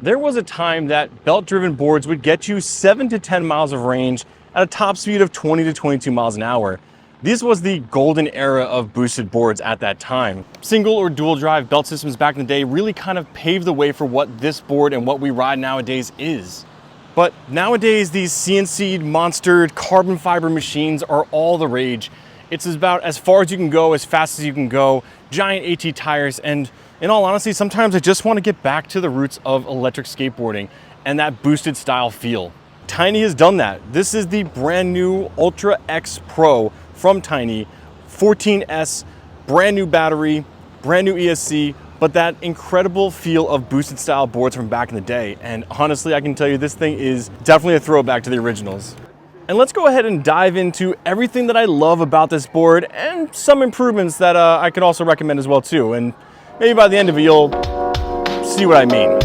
There was a time that belt-driven boards would get you 7 to 10 miles of range at a top speed of 20 to 22 miles an hour. This was the golden era of boosted boards at that time. Single or dual drive belt systems back in the day really kind of paved the way for what this board and what we ride nowadays is. But nowadays, these CNC'd, monstered carbon fiber machines are all the rage. It's about as far as you can go, as fast as you can go, giant AT tires, and in all honesty, sometimes I just want to get back to the roots of electric skateboarding and that boosted style feel. Tynee has done that. This is the brand new Ultra X Pro from Tynee, 14S, brand new battery, brand new ESC, but that incredible feel of boosted style boards from back in the day. And honestly, I can tell you this thing is definitely a throwback to the originals. And let's go ahead and dive into everything that I love about this board and some improvements that I could also recommend as well too. And maybe by the end of it, you'll see what I mean.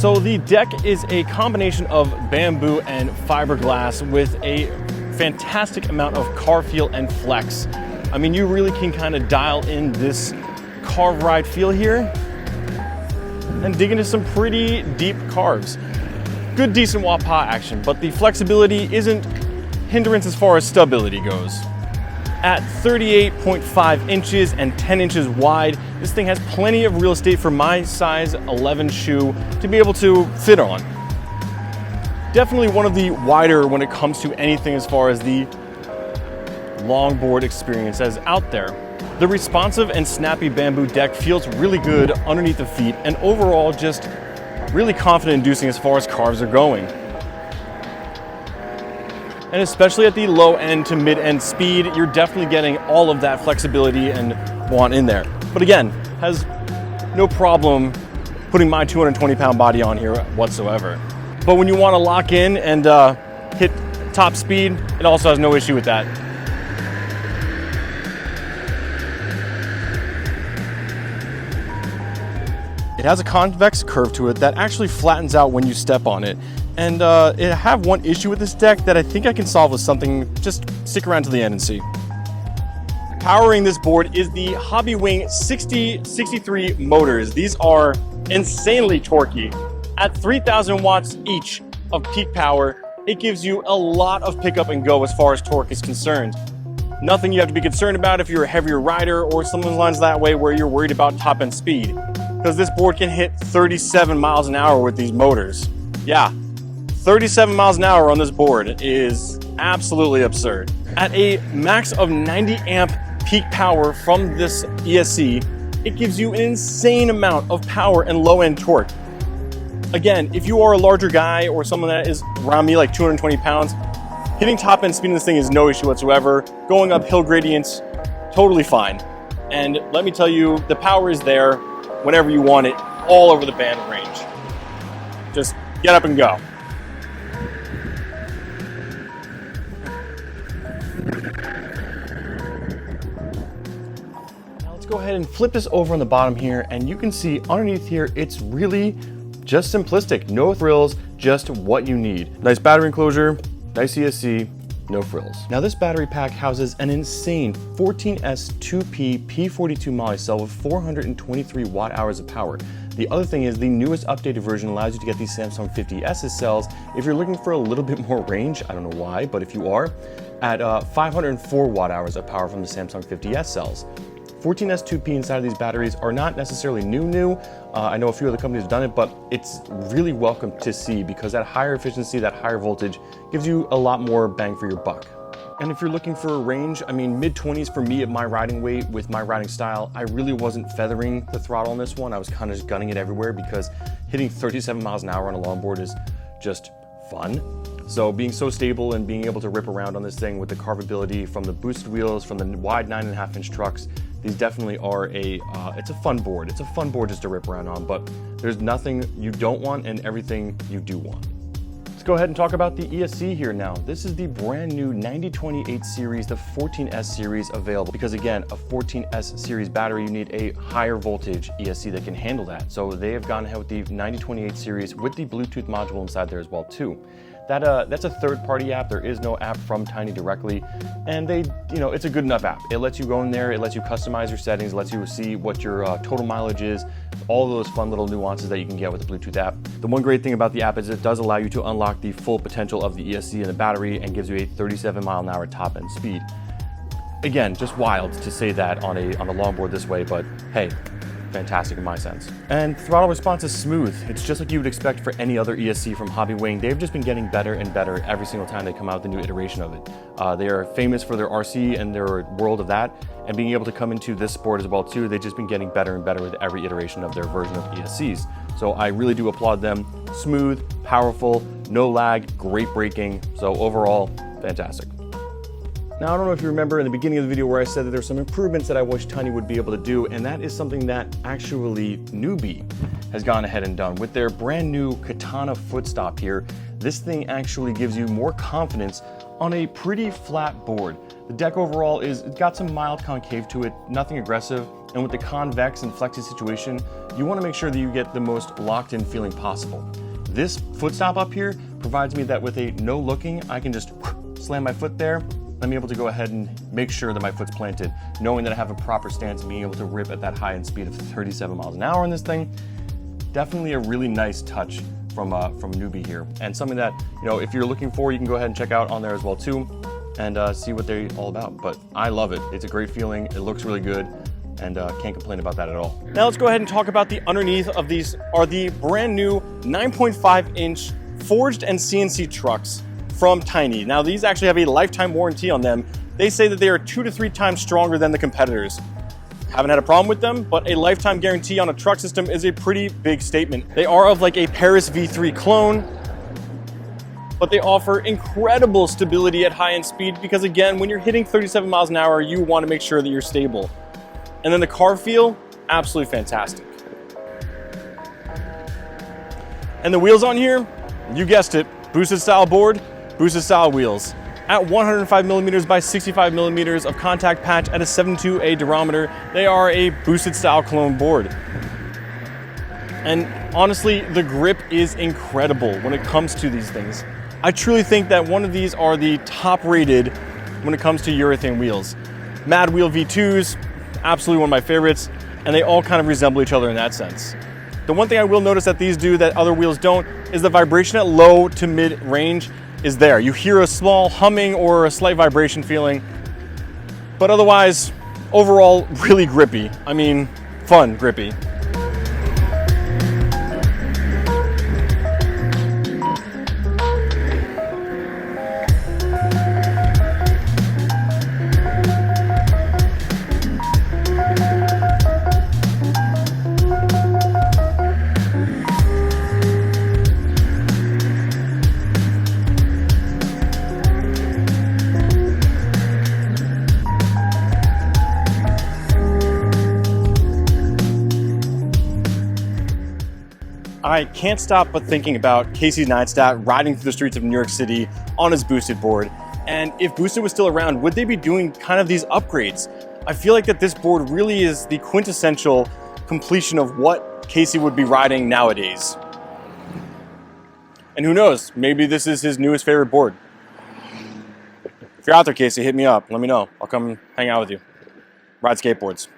So the deck is a combination of bamboo and fiberglass with a fantastic amount of car feel and flex. I mean, you really can kind of dial in this carve ride feel here and dig into some pretty deep carves. Good, decent wah-pah action, but the flexibility isn't hindrance as far as stability goes. At 38.5 inches and 10 inches wide, this thing has plenty of real estate for my size 11 shoe to be able to fit on. Definitely one of the wider when it comes to anything as far as the longboard experience as out there. The responsive and snappy bamboo deck feels really good underneath the feet and overall just really confident inducing as far as carves are going. And especially at the low end to mid end speed, you're definitely getting all of that flexibility and want in there. But again, has no problem putting my 220-pound body on here whatsoever. But when you want to lock in and hit top speed, it also has no issue with that. It has a convex curve to it that actually flattens out when you step on it. And I have one issue with this deck that I think I can solve with something. Just stick around to the end and see. Powering this board is the Hobbywing 6063 motors. These are insanely torquey. At 3,000 watts each of peak power, it gives you a lot of pickup and go as far as torque is concerned. Nothing you have to be concerned about if you're a heavier rider or someone's lines that way where you're worried about top end speed. Because this board can hit 37 miles an hour with these motors. Yeah, 37 miles an hour on this board is absolutely absurd. At a max of 90 amp peak power from this ESC, it gives you an insane amount of power and low end torque. Again, if you are a larger guy or someone that is around me like 220 pounds, hitting top end speed in this thing is no issue whatsoever. Going up hill gradients, totally fine. And let me tell you, the power is there whenever you want it, all over the band range. Just get up and go. Now let's go ahead and flip this over on the bottom here, and you can see underneath here, it's really just simplistic. No frills, just what you need. Nice battery enclosure, nice ESC, no frills. Now this battery pack houses an insane 14S 2P P42 moly cell with 423 watt hours of power. The other thing is the newest updated version allows you to get these Samsung 50S cells if you're looking for a little bit more range. I don't know why, but if you are, at 504 watt hours of power from the Samsung 50S cells. 14S 2P inside of these batteries are not necessarily new. I know a few other companies have done it, but it's really welcome to see because that higher efficiency, that higher voltage gives you a lot more bang for your buck. And if you're looking for a range, I mean, mid-20s for me at my riding weight with my riding style, I really wasn't feathering the throttle on this one. I was kind of just gunning it everywhere because hitting 37 miles an hour on a longboard is just fun. So being so stable and being able to rip around on this thing with the carvability from the boosted wheels, from the wide 9.5 inch trucks, these definitely are it's a fun board. It's a fun board just to rip around on, but there's nothing you don't want and everything you do want. Let's go ahead and talk about the ESC here now. This is the brand new 9028 series, the 14S series available. Because again, a 14S series battery, you need a higher voltage ESC that can handle that. So they have gone ahead with the 9028 series with the Bluetooth module inside there as well too. That's a third-party app. There is no app from Tynee directly, and it's a good enough app. It lets you go in there, it lets you customize your settings, it lets you see what your total mileage is, all of those fun little nuances that you can get with the Bluetooth app. The one great thing about the app is it does allow you to unlock the full potential of the ESC and the battery and gives you a 37-mile-an-hour top-end speed. Again, just wild to say that on a longboard this way, but hey, fantastic in my sense. And throttle response is smooth. It's just like you would expect for any other ESC from Hobby Wing. They've just been getting better and better every single time they come out with a new iteration of it. They are famous for their RC and their world of that, and being able to come into this sport as well too, they've just been getting better and better with every iteration of their version of ESCs. So I really do applaud them. Smooth, powerful, no lag, great braking. So overall, fantastic. Now, I don't know if you remember in the beginning of the video where I said that there's some improvements that I wish Tynee would be able to do, and that is something that actually Newbee has gone ahead and done. With their brand new Katana Footstop here, this thing actually gives you more confidence on a pretty flat board. The deck overall it's got some mild concave to it, nothing aggressive, and with the convex and flexi situation, you want to make sure that you get the most locked in feeling possible. This Footstop up here provides me that with a no looking, I can just slam my foot there. I'm able to go ahead and make sure that my foot's planted, knowing that I have a proper stance and being able to rip at that high end speed of 37 miles an hour in this thing. Definitely a really nice touch from Newbee here, and something that, if you're looking for, you can go ahead and check out on there as well too, and see what they're all about. But I love it. It's a great feeling. It looks really good, and can't complain about that at all. Now let's go ahead and talk about the underneath of these are the brand new 9.5-inch forged and CNC trucks from Tynee. Now these actually have a lifetime warranty on them. They say that they are 2 to 3 times stronger than the competitors. Haven't had a problem with them, but a lifetime guarantee on a truck system is a pretty big statement. They are of like a Paris V3 clone, but they offer incredible stability at high end speed because again, when you're hitting 37 miles an hour, you want to make sure that you're stable. And then the car feel, absolutely fantastic. And the wheels on here, you guessed it, boosted style board, boosted style wheels. At 105 millimeters by 65 millimeters of contact patch at a 7.2A durometer, they are a boosted style clone board. And honestly, the grip is incredible when it comes to these things. I truly think that one of these are the top rated when it comes to urethane wheels. Mad Wheel V2s, absolutely one of my favorites, and they all kind of resemble each other in that sense. The one thing I will notice that these do that other wheels don't is the vibration at low to mid range is there. You hear a small humming or a slight vibration feeling, but otherwise, overall, really grippy. I mean, fun grippy. I can't stop but thinking about Casey Neistat riding through the streets of New York City on his boosted board. And if boosted was still around, would they be doing kind of these upgrades? I feel like that this board really is the quintessential completion of what Casey would be riding nowadays. And who knows, maybe this is his newest favorite board. If you're out there, Casey, hit me up. Let me know. I'll come hang out with you. Ride skateboards.